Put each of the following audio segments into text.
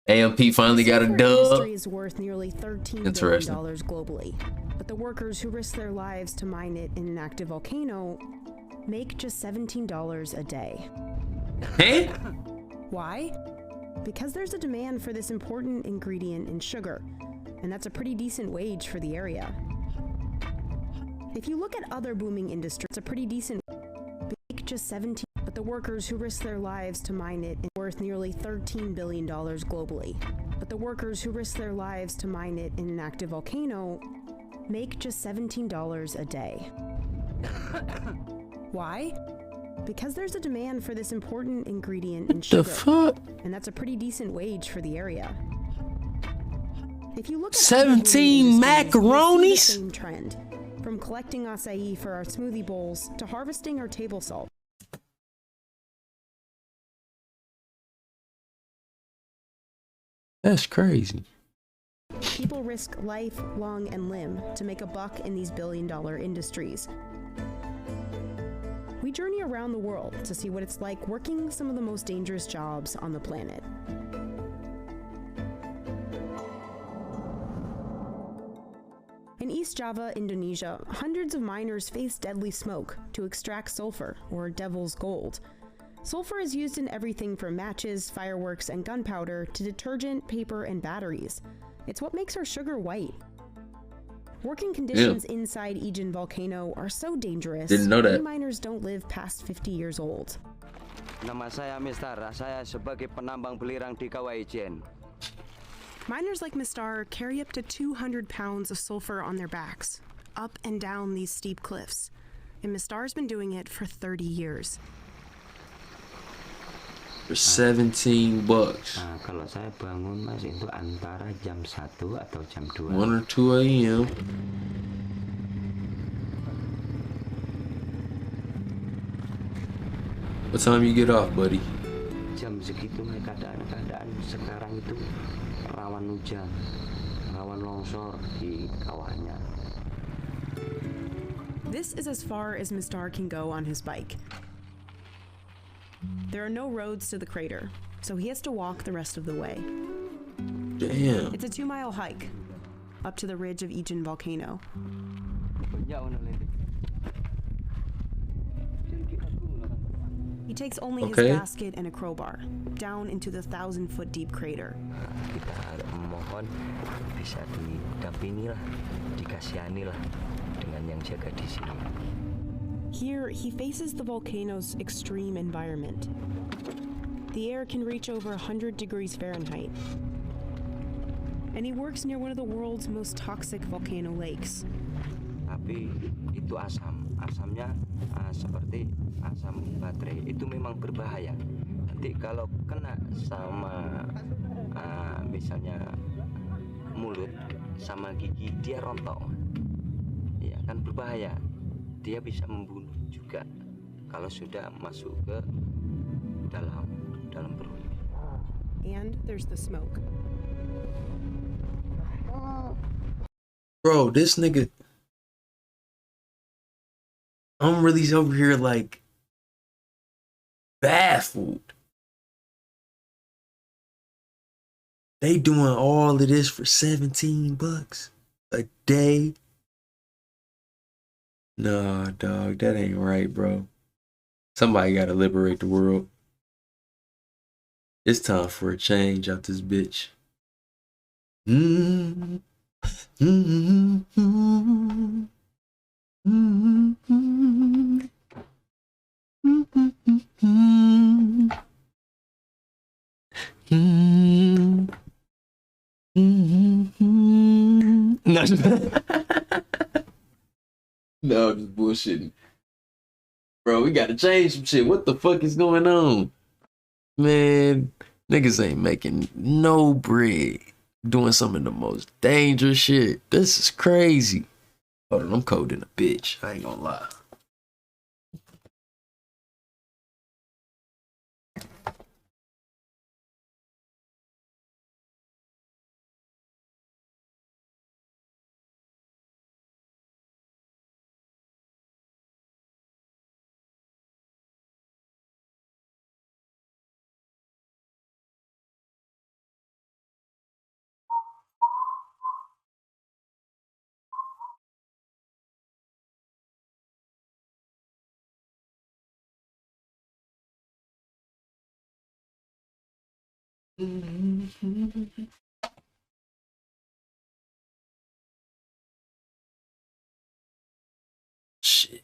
AMP finally got a The dub. industry is worth nearly $13 billion Interesting. globally, but the workers who risk their lives to mine it in an active volcano make just $17 a day. Hey? Why? Because there's a demand for this important ingredient in sugar, and that's a pretty decent wage for the area. If you look at other booming industries, it's a pretty decent make just 17, but the workers who risk their lives to mine it is worth nearly $13 billion globally. But the workers who risk their lives to mine it in an active volcano make just $17 a day. Why? Because there's a demand for this important ingredient in sugar, The fuck? and that's a pretty decent wage for the area. If you look at 17 macaronis? the same trend, from collecting acai for our smoothie bowls to harvesting our table salt. That's crazy. People risk life, lung, and limb to make a buck in these billion-dollar industries. We journey around the world to see what it's like working some of the most dangerous jobs on the planet. In East Java, Indonesia, hundreds of miners face deadly smoke to extract sulfur, or devil's gold. Sulfur is used in everything from matches, fireworks, and gunpowder to detergent, paper, and batteries. It's what makes our sugar white. Working conditions inside Ijen volcano are so dangerous. Didn't know that. Many miners don't live past 50 years old. Nama saya Mister, saya sebagai penambang belirang di Kawah Ijen. Miners like Mistar carry up to 200 pounds of sulfur on their backs, up and down these steep cliffs. And Mistar's been doing it for 30 years. For 17 bucks. Kalau saya bangun Mas itu antara jam 1 atau jam 2. 1 or 2 a.m. What time you get off, buddy? Jam segitu keadaan sekarang itu rawan hujan, rawan longsor di kawahnya. This is as far as Mistar can go on his bike. There are no roads to the crater, so he has to walk the rest of the way. Damn. It's a 2-mile hike up to the ridge of Ijen volcano. He takes only his basket and a crowbar down into the 1,000-foot deep crater. Kita mohon bisa didampingi lah, dikasihani lah dengan yang jaga di sini. Here, he faces the volcano's extreme environment. The air can reach over 100 degrees Fahrenheit. And he works near one of the world's most toxic volcano lakes. Tapi itu asamnya seperti asam baterai, itu memang berbahaya. Nanti kalau kena sama misalnya mulut sama gigi, dia rontok. Ya kan berbahaya. Dia bisa membunuh juga kalau sudah masuk ke dalam perut. And there's the smoke. Bro, this nigga, I'm really over here like baffled. They doing all of this for 17 bucks a day. Nah, dog, that ain't right, bro. Somebody gotta liberate the world. It's time for a change out this bitch. Mm-hmm. Mm-hmm. Mm-hmm. Mm-hmm. Mm-hmm. No, no, I'm just bullshitting. Bro, we gotta change some shit. What the fuck is going on? Man, niggas ain't making no bread. Doing some of the most dangerous shit. This is crazy. Hold on, I'm coding a bitch. I ain't gonna lie. Shit.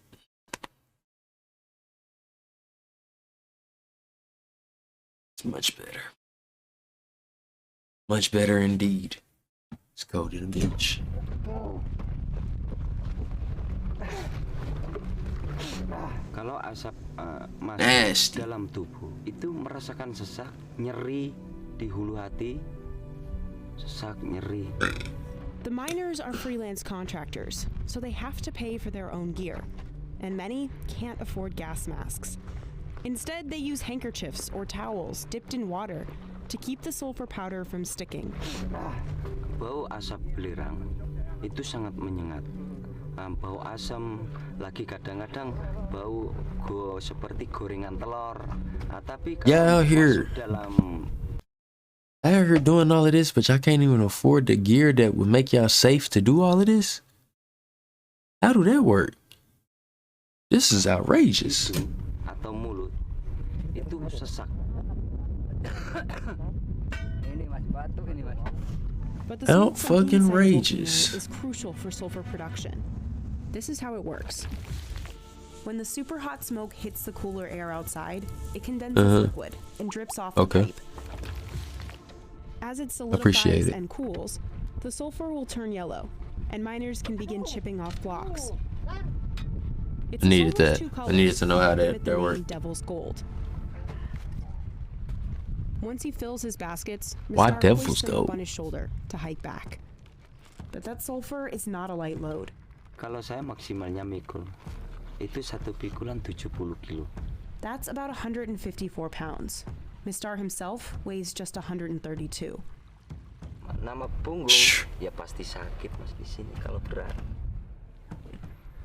It's much better. Much better indeed. Let's go to the beach. Kalau asap masuk Nasty. dalam tubuh, itu merasakan sesak, nyeri di hulu hati, sesak, nyeri. The miners are freelance contractors, so they have to pay for their own gear, and many can't afford gas masks. Instead, they use handkerchiefs or towels dipped in water to keep the sulfur powder from sticking. Bau asap belerang itu sangat menyengat. Bau asam lagi kadang-kadang bau seperti gorengan telur. Tapi Yeah, out here. masuk dalam I out here doing all of this, but y'all can't even afford the gear that would make y'all safe to do all of this? How do that work? This is outrageous. hidung atau mulut itu sesak. Ini mas, batuk ini mas. But the smoke from Out-fucking inside rages. volcano is crucial for sulfur production. This is how it works. When the super hot smoke hits the cooler air outside, it condenses liquid and drips off Okay. the pipe. As it Appreciate solidifies it. and cools, the sulfur will turn yellow, and miners can begin chipping off blocks. It's I needed sulfur's that. two I needed colors to know how give it that the name worked. Devil's Gold. Once he fills his baskets, Why Mistar Devil's hoists them up Gold? on his shoulder to hike back. But that sulfur is not a light load. Kalau saya maksimalnya mikul, itu satu pikulan 70 kilo. That's about 154 pounds. Mistar himself weighs just 132. Nama punggung ya pasti sakit mas di sini kalau berat.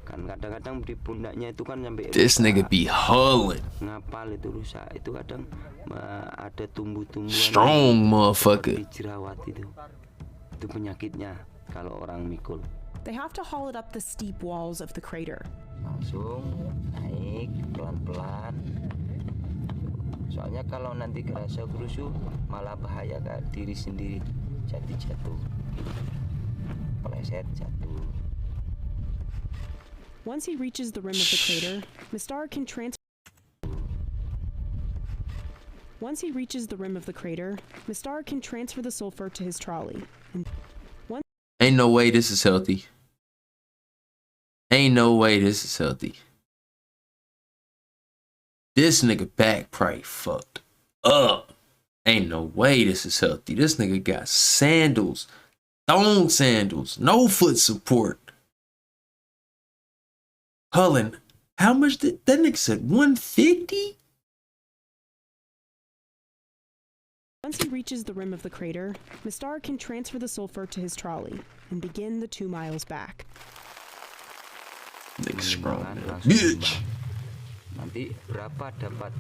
Kan kadang-kadang di pundaknya itu kan sampai This nigga be hauling. ngapal itu rusak. Itu kadang ada tumbuh-tumbuhan Strong motherfucker. di jerawat itu. Itu penyakitnya kalau orang mikul. They have to haul it up the steep walls of the crater. Langsung naik pelan-pelan. Soalnya kalau nanti kerasa kerusuh malah bahaya ke diri sendiri. Jadi jatuh. Peleset jatuh. Once he reaches the rim of the crater, Mistar can transfer. Once he reaches the rim of the crater, Mistar can transfer the sulfur to his trolley. And Ain't no way this is healthy. Ain't no way this is healthy. This nigga back probably fucked up. Ain't no way this is healthy. This nigga got sandals, thong sandals, no foot support. Cullen, how much did that nigga said 150? once he reaches the rim of the crater, Mistar can transfer the sulfur to his trolley and begin the 2 miles back. Nigga strong. Langsung Bitch. timbang. Nanti berapa dapat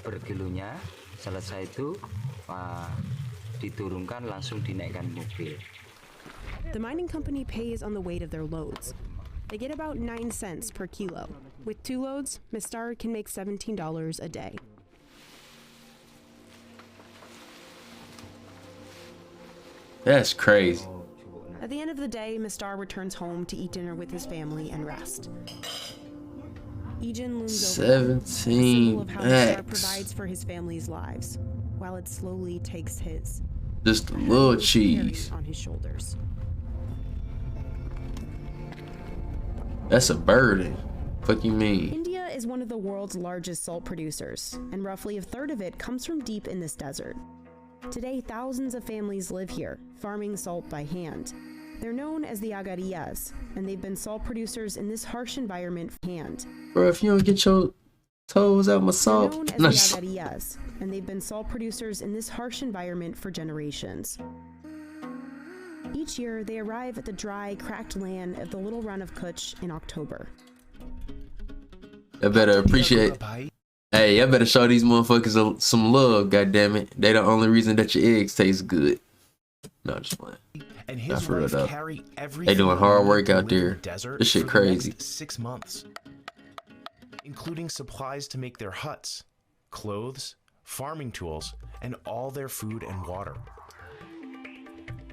per kilonya, selesai itu diturunkan langsung dinaikkan mobil. The mining company pays on the weight of their loads. They get about 9 cents per kilo. With 2 loads, Mistar can make $17 a day. That's crazy. At the end of the day, Mistar returns home to eat dinner with his family and rest. Ejin looms over them, a symbol of how Mistar 17 provides for his family's lives, while it slowly takes his. Just a little Carries cheese. on his shoulders. That's a burden. Fuck you mean? India is one of the world's largest salt producers, and roughly a third of it comes from deep in this desert. Today, thousands of families live here, farming salt by hand. They're known as the Agariyas, and they've been salt producers in this harsh environment for hand. Bro, if you don't get your toes out my They're salt. known as No, the Agariyas, and they've been salt producers in this harsh environment for generations. Each year, they arrive at the dry, cracked land of the Little Run of Kutch in October. I better appreciate. Hey, I better show these motherfuckers some love, goddammit. They the only reason that your eggs taste good. No, I'm just playing. And Not his for real, wife though. carry everything They doing hard they work need to out live in there. the desert This shit for the crazy. next 6 months, including supplies to make their huts, clothes, farming tools, and all their food and water.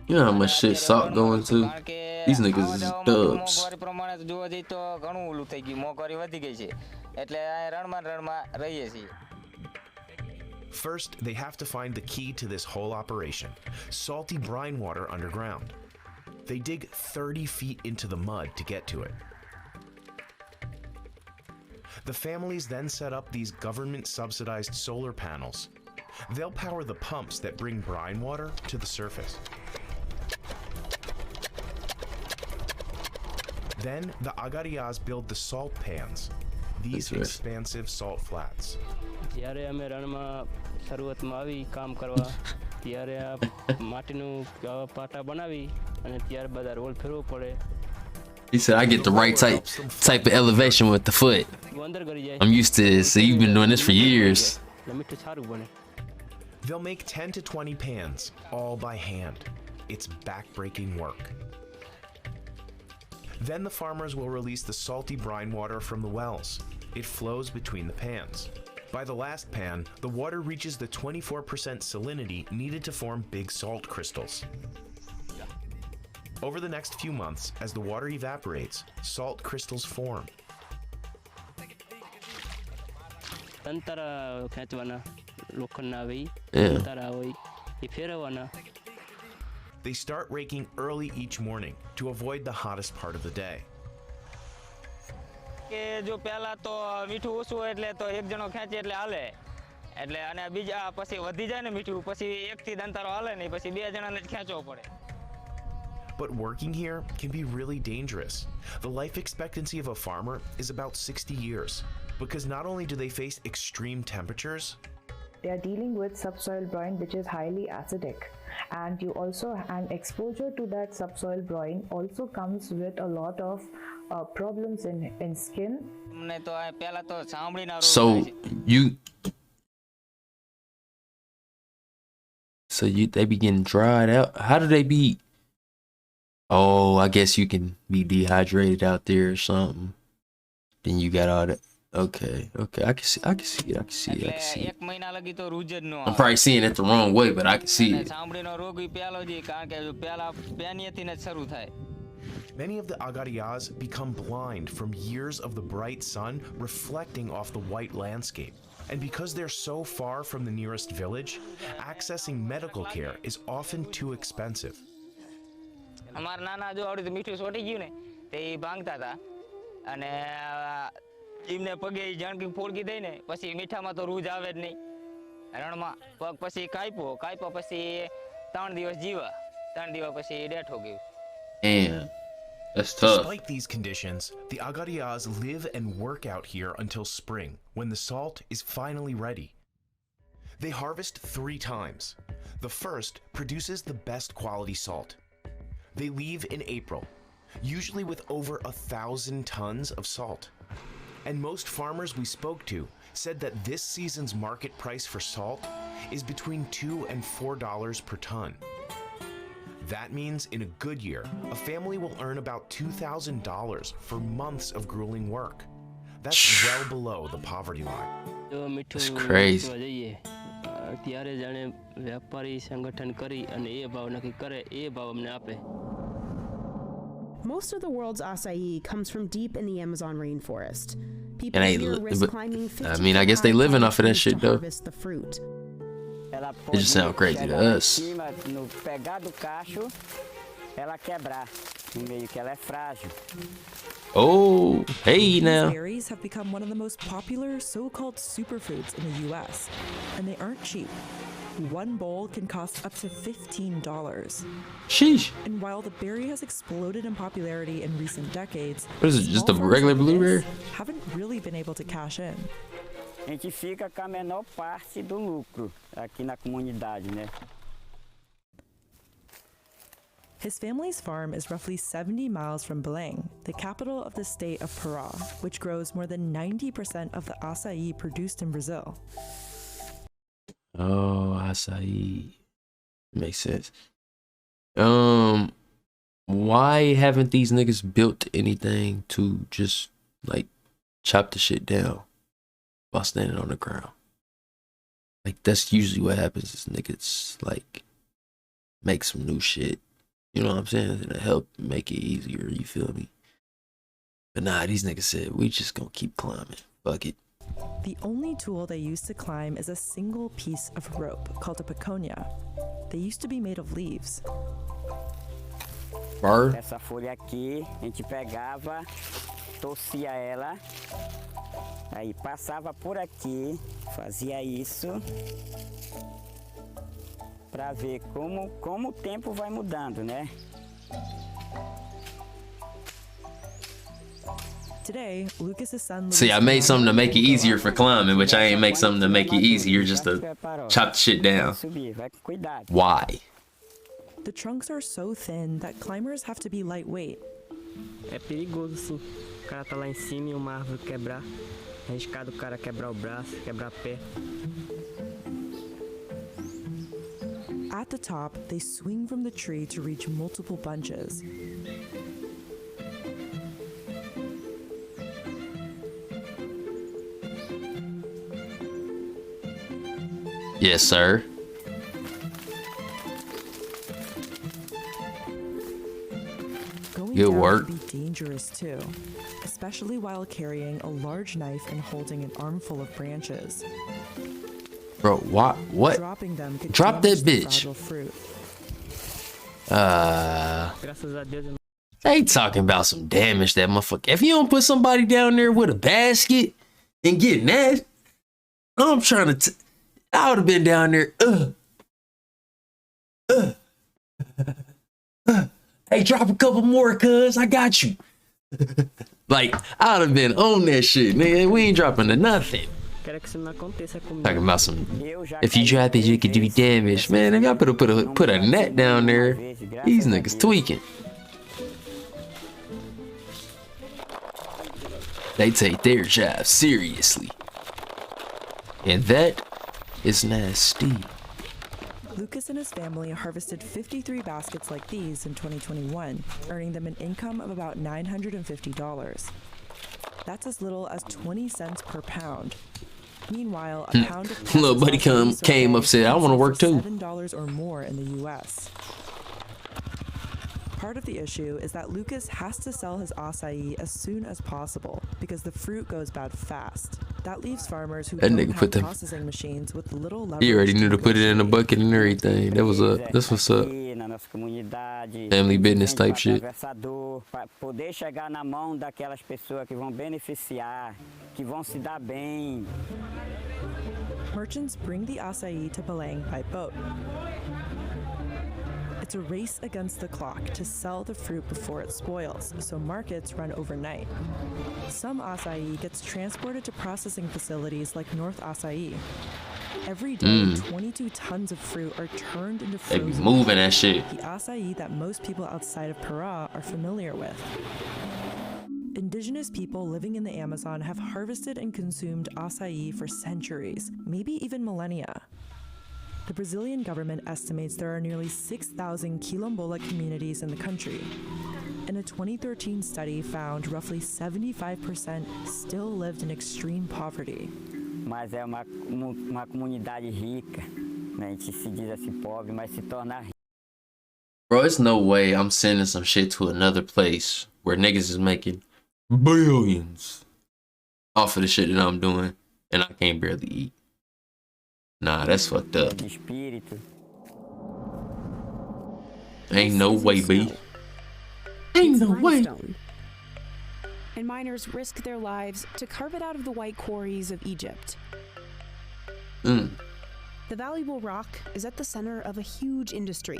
You know how much shit salt going to? These niggas is dubs. મોંઘવારી પ્રમાણે જોવા જઈએ તો ઘણું ઓલું થઈ ગયું, મોંઘવારી વધી ગઈ છે, એટલે આ રણમાં રહીએ છીએ. First, they have to find the key to this whole operation: salty brine water underground. They dig 30 feet into the mud to get to it. The families then set up these government-subsidized solar panels. They'll power the pumps that bring brine water to the surface. Then the Agarias build the salt pans, these That's right. expansive salt flats. જ્યારે અમે રણમાં શરૂઆતમાં આવી કામ કરવા ત્યારે આ માટીનું પાટા બનાવી અને ત્યારબાદ આ રોલ ફેરવવો પડે. He said, I get the right type of elevation with the foot. અંદર કરી જાય. I'm used to this. So you've been doing this for years. એટલે મીઠું સારું બને. They'll make 10 to 20 pans, all by hand. It's back-breaking work. Then the farmers will release the salty brine water from the wells. It flows between the pans. By the last pan, the water reaches the 24% salinity needed to form big salt crystals. Over the next few months, as the water evaporates, salt crystals form. તંતરા ખેંચવાના લોખંડના આવે Yeah. તંતરા હોય એ ફેરવવાના. They start raking early each morning to avoid the hottest part of the day. કે જો પહેલા તો મીઠું ઓછું હોય એટલે તો એક જણો ખેંચે એટલે હાલે, એટલે અને બીજા પછી વધી જાય ને મીઠું, પછી એકથી દંતારો હાલે નહીં, પછી બે જણાને જ ખેંચવો પડે. But working here can be really dangerous. The life expectancy of a farmer is about 60 years, because not only do they face extreme temperatures, they are dealing with subsoil brine, which is highly acidic, and exposure to that subsoil brine also comes with a lot of problems in skin. અમને તો આ પહેલા તો ચામડીના રોગ So થાય છે. they be getting dried out. How do they be? Oh, I guess you can be dehydrated out there or something. Then you got all that. Okay. I can see it. એટલે એક મહિના લગી તો રૂજ જ ન I'm આવે. probably seeing it the wrong way, but I can see અને it. ચામડીનો રોગ ઈ પહેલો જ, કારણ કે પહેલા પેનિયાથી જ શરૂ થાય. many of the Agarias become blind from years of the bright sun reflecting off the white landscape. And because they're so far from the nearest village, accessing medical care is often too expensive. અમારા નાના જો આવડું મીઠું સોટી ગયું ને તે ઈ ભાંગતા હતા અને એમને પગે ઈ જાણકી ફોડકી દઈ ને પછી મીઠામાં તો રૂજ આવે જ નહીં. રણમાં પગ પછી કાપ્યો પછી 3 દિવસ જીવા, 3 દિવસ પછી ડેથ હો ગયું. Damn, that's tough. Despite these conditions, the Agarias live and work out here until spring, when the salt is finally ready. They harvest 3 times. The first produces the best quality salt. They leave in April, usually with over 1,000 tons of salt. And most farmers we spoke to said that this season's market price for salt is between $2 and $4 per ton. That means in a good year, a family will earn about $2,000 for months of grueling work. That's well below the poverty line. જો મીઠું That's crazy. વેચવા જઈએ ત્યારે જાણે વ્યાપારી સંગઠન કરી અને એ ભાવ નક્કી કરે, એ ભાવ અમને આપે. Most of the world's acai comes from deep in the Amazon rainforest. People And here risk but, climbing I mean, I guess they living off of that shit, to though. harvest the fruit. ela It just sound crazy to chegar lá em us. cima, no pegar do cacho, ela quebrar no meio, que ela é frágil. Oh, hey now. These berries have become one of the most popular so-called superfoods in the US, and they aren't cheap. One bowl can cost up to $15. Sheesh. And while the berry has exploded in popularity in recent decades, What is it, just a small farms regular like this blueberry? haven't really been able to cash in. A gente fica com a menor parte do lucro aqui na comunidade, né? His family's farm is roughly 70 miles from Belém, the capital of the state of Pará, which grows more than 90% of the acai produced in Brazil. Oh, acai. Makes sense. Why haven't these niggas built anything to just like chop the shit down while standing on the ground? Like that's usually what happens is niggas like make some new shit. You know what I'm saying? To help make it easier, you feel me? But nah, these niggas said we just gonna keep climbing. Fuck it. The only tool they use to climb is a single piece of rope called a peconia. They used to be made of leaves. Bird? Essa folha aqui, a gente pegava, torcia ela, aí passava por aqui, fazia isso, para ver como o tempo vai mudando, né? Today, Lucas's son. See, I made something to make it easier for climbing, which I ain't make something to make it easier just to chop the shit down. Why? The trunks are so thin that climbers have to be lightweight. É perigoso, sim. O cara tá lá em cima e uma árvore quebrar. É arriscado o cara quebrar o braço, quebrar o pé. At the top, they swing from the tree to reach multiple bunches. Yes, sir. Going Good down work. can be dangerous too, especially while carrying a large knife and holding an armful of branches. Bro, what? Dropping them could Drop that damage the bitch. fragile fruit. Graças a Deus, They talking about some damage that motherfucker. If you don't put somebody down there with a basket and get that, I'm trying to. I would have been down there. Hey, drop a couple more, cuz I got you. Like I would have been on that shit, nigga. We ain't dropping to nothing. quero que isso não aconteça comigo. Talking about some. If you drop it, you could do damage, man. If y'all put a net down there, these niggas tweaking. They take their job seriously, and that is nasty. Lucas and his family harvested 53 baskets like these in 2021, earning them an income of about $950. That's as little as 20 cents per pound. Meanwhile, a pound of Little buddy came up, said, "I want to work too." $7 or more in the U.S. Part of the issue is that Lucas has to sell his acai as soon as possible because the fruit goes bad fast. That leaves farmers who That don't nigga have put them- processing machines with little leverage. He already knew to put it in a negotiate. bucket and everything. That was up. That's what's up. Family business type shit. Para poder chegar na mão daquelas pessoas que vão beneficiar, que vão se dar bem. Merchants bring the acai to Belém by boat. It's a race against the clock to sell the fruit before it spoils, so markets run overnight. Some acai gets transported to processing facilities like North Acai. Every day, 22 tons of fruit are turned into They be frozen moving that shit. the acai that most people outside of Pará are familiar with. Indigenous people living in the Amazon have harvested and consumed acai for centuries, maybe even millennia. The Brazilian government estimates there are nearly 6,000 quilombola communities in the country. And a 2013 study found roughly 75% still lived in extreme poverty. Mas é uma comunidade rica, né? A gente se diz assim pobre, mas se torna rico. Bro, there's no way I'm sending some shit to another place where niggas is making billions off of the shit that I'm doing and I can't barely eat. Nah, that's fucked up. De espírito. Ain't no way, B. Ain't no way. Limestone. And miners risk their lives to carve it out of the white quarries of Egypt. The valuable rock is at the center of a huge industry.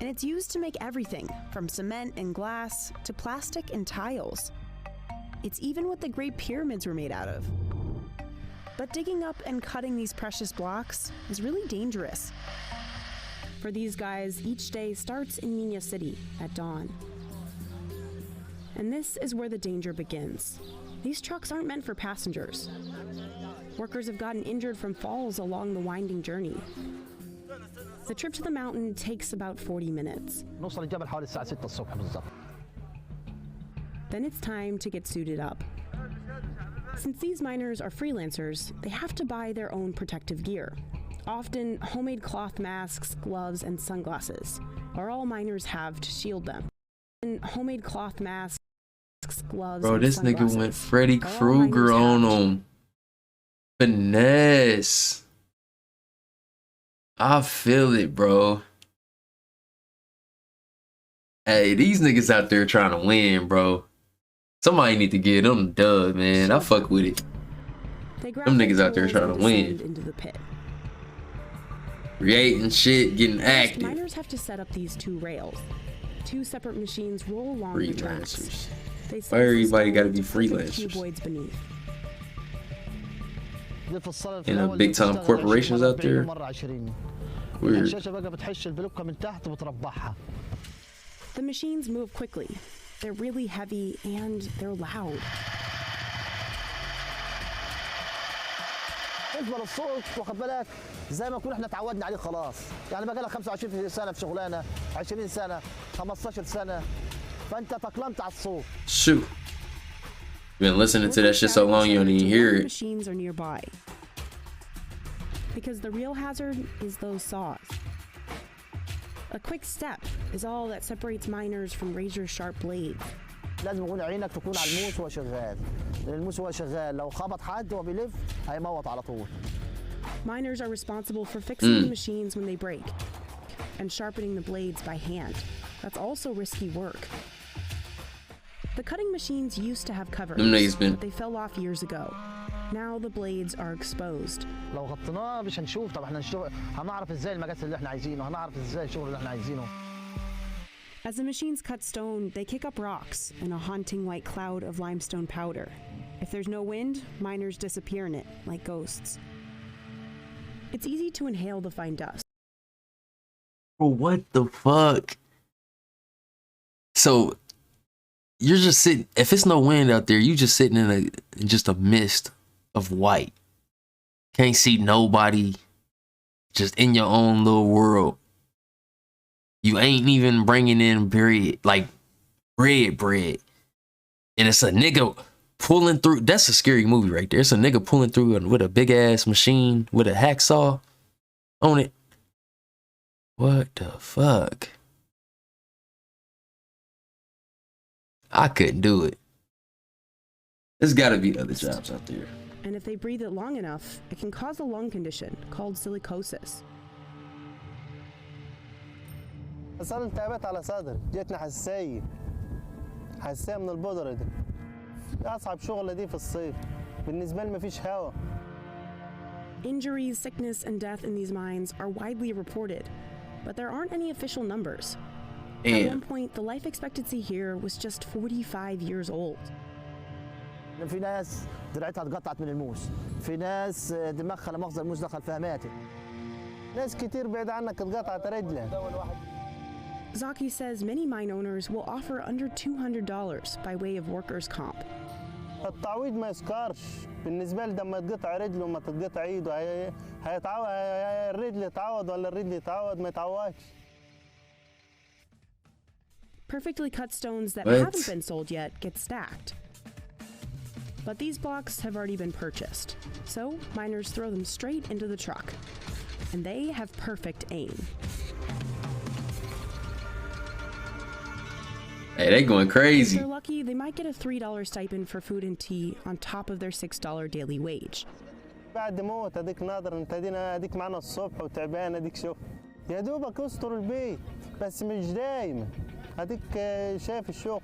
And it's used to make everything from cement and glass to plastic and tiles. It's even what the Great Pyramids were made out of. But digging up and cutting these precious blocks is really dangerous. For these guys, each day starts in Minas City at dawn. And this is where the danger begins. These trucks aren't meant for passengers. Workers have gotten injured from falls along the winding journey. The trip to the mountain takes about 40 minutes. نوصل الجبل حوالي الساعة 6 الصبح بالضبط. Then it's time to get suited up. Since these miners are freelancers, they have to buy their own protective gear. Often, homemade cloth masks, gloves, and sunglasses are all miners have to shield them. And homemade cloth masks, gloves, Bro, and this nigga sunglasses went Freddy are all Krueger miners on have. him. Finesse. I feel it, bro. Hey, these niggas out there trying to win, bro. Somebody need to get them dub, man. I fuck with it. They grab Them their niggas out there tools trying to and win. descend into the pit. Creating shit, getting active. Miners have to set up these two rails. Two separate machines roll along the tracks. Freelancers. They slice Why the everybody stone gotta be into perfect freelancers? cuboids beneath. And the big time corporations out there. Weird. The machines move quickly. They're really heavy and they're loud. بالنسبه للصوت واخد بالك زي ما نكون احنا اتعودنا عليه خلاص يعني بقى لك 25 سنه في شغلانه 20 سنه 15 سنه فانت تأقلمت على الصوت. Shoot. Been listening to that shit so long you don't even hear it. Machines are nearby. Because the real hazard is those saws. A quick step is all that separates miners from razor-sharp blades. لازم يكون عينك تكون على الموس وهو شغال لان الموس وهو شغال لو خبط حد وهو بيلف هيموت على طول. Miners are responsible for fixing the machines when they break and sharpening the blades by hand. That's also risky work. The cutting machines used to have covers, but they fell off years ago. Now the blades are exposed. لو غطيناه مش هنشوف طب احنا هنعرف ازاي المقاس اللي احنا عايزينه هنعرف ازاي الشغل اللي احنا عايزينه. As the machines cut stone, they kick up rocks in a haunting white cloud of limestone powder. If there's no wind, miners disappear in it, like ghosts. It's easy to inhale the fine dust. Bro, what the fuck? So, you're just sitting, if it's no wind out there, you just sitting in just a mist of white. Can't see nobody, just in your own little world. You ain't even bringing in bread, like bread. And it's a nigga pulling through. That's a scary movie right there. It's a nigga pulling through with a big ass machine with a hacksaw on it. What the fuck? I couldn't do it. There's gotta be other jobs out there. And if they breathe it long enough, it can cause a lung condition called silicosis. صار التهابات على صدري جتني حساسيه من البودره دي اصعب شغله دي في الصيف بالنسبه لي مفيش هوا. Injuries, sickness, and death in these mines are widely reported, but there aren't any official numbers. At one point, the life expectancy here was just 45 years old. في ناس دراعتها اتقطعت من الموس، في ناس دماغها لا مؤاخذة الموس دخل فيها ماتت. ناس كتير بعيد عنك اتقطعت رجلها. Zaki says many mine owners will offer under $200 by way of workers' comp. التعويض ما يسكرش بالنسبه لي لما تقطع رجله وما تتقطع ايده هيتعوض الرجل يتعوض ولا الرجل يتعوض ما يتعوضش. Perfectly cut stones that haven't been sold yet get stacked. But these blocks have already been purchased, so miners throw them straight into the truck. And they have perfect aim. Hey, they going crazy. If they're lucky, they might get a $3 stipend for food and tea on top of their $6 daily wage. بعد موت اديك ناظر انت اديك معنا الصبح وتعبان اديك شوف يا دوبك استر البيت بس مش دايما اديك شايف الشغل.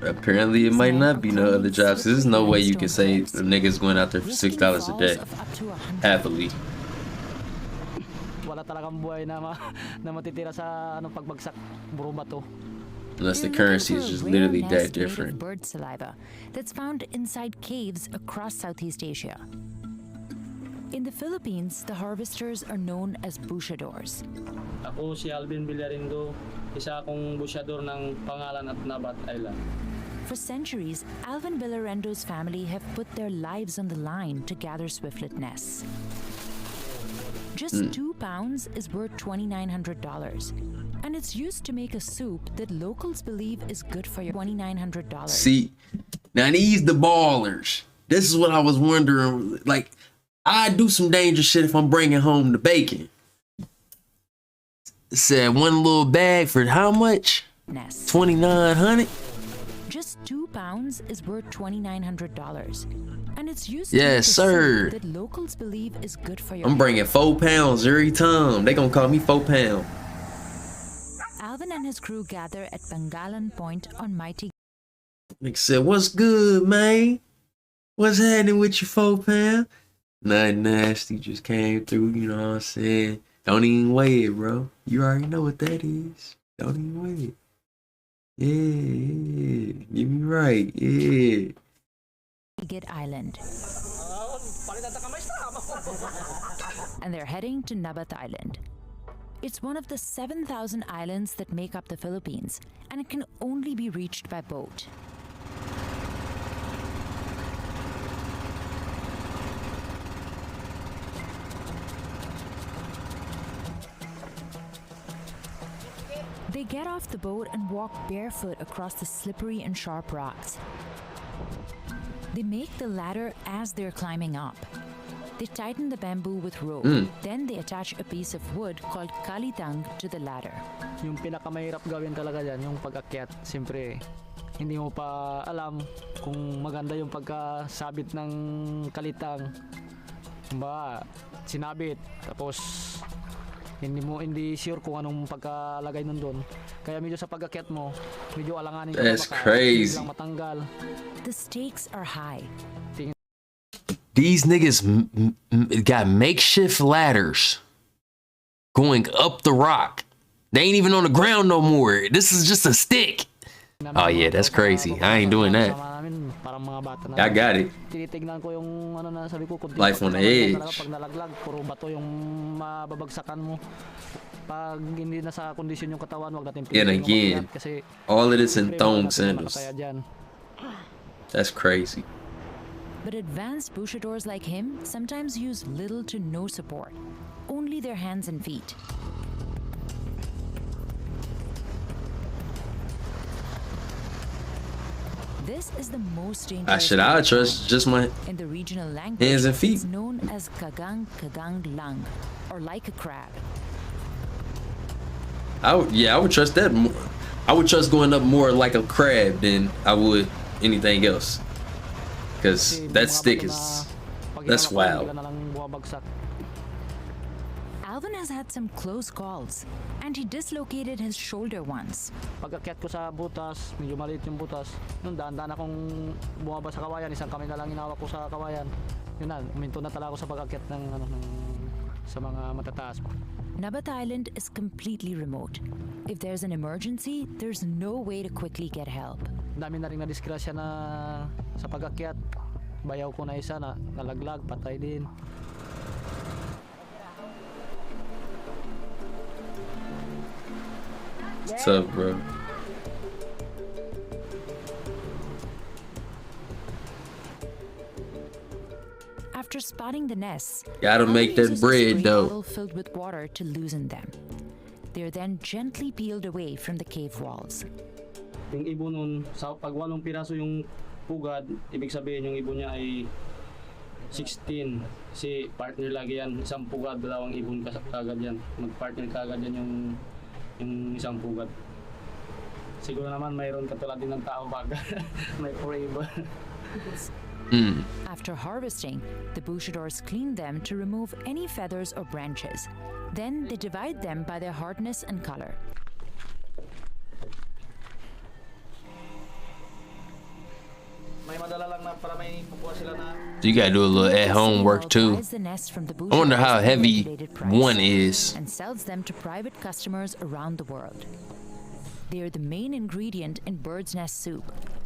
Apparently, it might not be no other jobs. There's no way you can say the niggas going out there for $6 a day happily. Wala talagang buhay na matitira sa pagbagsak buro bato. Unless the currency is just literally that different. Bird saliva that's found inside caves across Southeast Asia. In the Philippines, the harvesters are known as bushadors. Ako si Alvin Villarindo, isa akong bushador ng Pangalan at Nabat Island. For centuries, Alvin Villarendo's family have put their lives on the line to gather swiftlet nests. Just 2 pounds is worth $2,900. and it's used to make a soup that locals believe is good for your $2,900. See, now these the ballers. This is what I was wondering. Like, I do some dangerous shit if I'm bringing home the bacon. It said one little bag for how much? $2,900. Just 2 pounds is worth $2,900, and it's used Yes, to sir. that locals believe is good for your I'm bringing 4 pounds every time. They gonna call me 4 pound. Alvin and his crew gather at Bangalan Point on Mighty. Nigga said, "What's good, man? What's happening with you, 4 pound?" Nothing nasty, just came through. You know what I'm saying? Don't even weigh it, bro. You already know what that is. Don't even weigh it. Yeah, get me right. Yeah. Git Island. And they're heading to Nabat Island. It's one of the 7,000 islands that make up the Philippines, and it can only be reached by boat. They get off the boat and walk barefoot across the slippery and sharp rocks. They make the ladder as they're climbing up. They tighten the bamboo with rope. Then they attach a piece of wood called kalitang to the ladder. Yung pinakamahirap gawin talaga dyan, yung pag-akyat. Siyempre, hindi mo pa alam kung maganda yung pagkasabit ng kalitang. Kumbaga, sinabit. Tapos, hindi sure kung anong pagkalagay nun doon. Kaya medyo sa pag-akyat mo, medyo alanganin ka. That's crazy. Lang matanggal. The stakes are high. These niggas got makeshift ladders going up the rock. They ain't even on the ground no more. This is just a stick. Oh yeah, that's crazy. I ain't doing that. I got it. Tinitignan ko yung ano na sabi ko, Life on the edge. Pag nalaglag, puro bato yung mababagsakan mo. Pag hindi na sa kondisyon yung katawan, wag natin And again, all of this in thong sandals. That's crazy. But advanced bushadors like him sometimes use little to no support, only their hands and feet. This is the most dangerous. I trust just my in the regional language, hands and feet. It's known as kagang lang, or like a crab. I would trust that more. I would trust going up more like a crab than I would anything else. Because that stick is, that's wild. Alvin has had some close calls, and he dislocated his shoulder once. Pag-akyat ko sa butas, medyo maliit yung butas. Nung daan-daan akong bumaba sa kawayan, isang kamay na lang inawak ko sa kawayan. Yun na, uminto na talaga ako sa pag-akyat sa mga matataas. Nabat Island is completely remote. If there's an emergency, there's no way to quickly get help. Dami na rin na disgrasya na sa pag-akyat. Bayaw ko na isa na nalaglag, patay din. What's up, bro? After spotting the nests, gotta make that bread though. Bottle filled with water to loosen them. They're then gently peeled away from the cave walls. Yung ibon nun, sa pag 8 piraso yung pugad, ibig sabihin yung ibon niya ay 16. Kasi partner lagi yan, isang pugad, dalawang ibon kagad yan. Mag-partner kagad yan yung isang pugad. Siguro naman mayroon katulad din ng tao pag may forever. After harvesting, the bushadors clean them to remove any feathers or branches. Then they divide them by their hardness and color. So you gotta do a little at-home work too. I wonder how heavy one is. And sells them to private customers around the world. They are the main ingredient in bird's nest soup,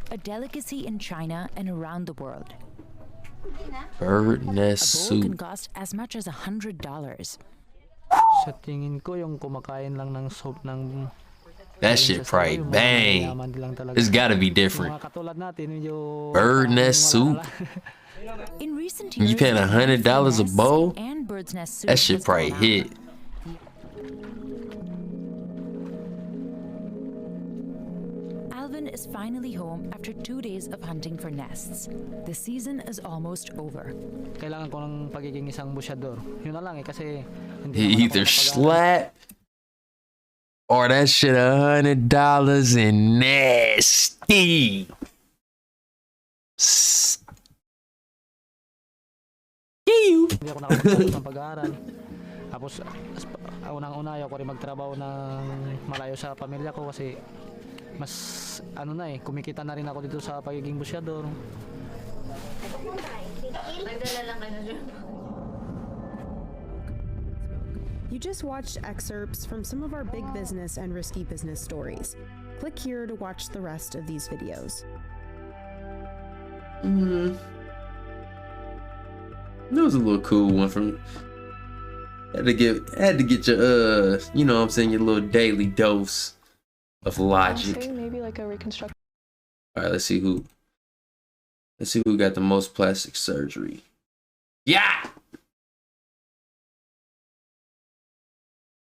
a delicacy in China and around the world. Bird nest A bowl soup. can cost as much as $100. Sa tingin ko yung kumakain lang ng soup ng That shit probably bang. It's gotta be different. Bird nest soup. In recent You years, paying $100 a bowl? and bird's nest soup That shit has probably gone up. hit. Melvin is finally home after 2 days of hunting for nests. The season is almost over. Kailangan ko ng pagiging isang busyador. Yun na lang eh, kasi hindi He naman ako either nakapag-aral. slap or that shit $100 and nasty. Hindi ako nakapagtapos ng pag-aaral. Tapos, unang-una ayaw ko rin magtrabaho ng malayo sa pamilya ko kasi mas, ano na eh, kumikita na rin ako dito sa pagiging busyador. You just watched excerpts from some of our big business and risky business stories. Click here to watch the rest of these videos. That was a little cool one from. Had to get your you know what I'm saying, your little daily dose of logic. Maybe like a reconstruction. All right, let's see who got the most plastic surgery. Yeah.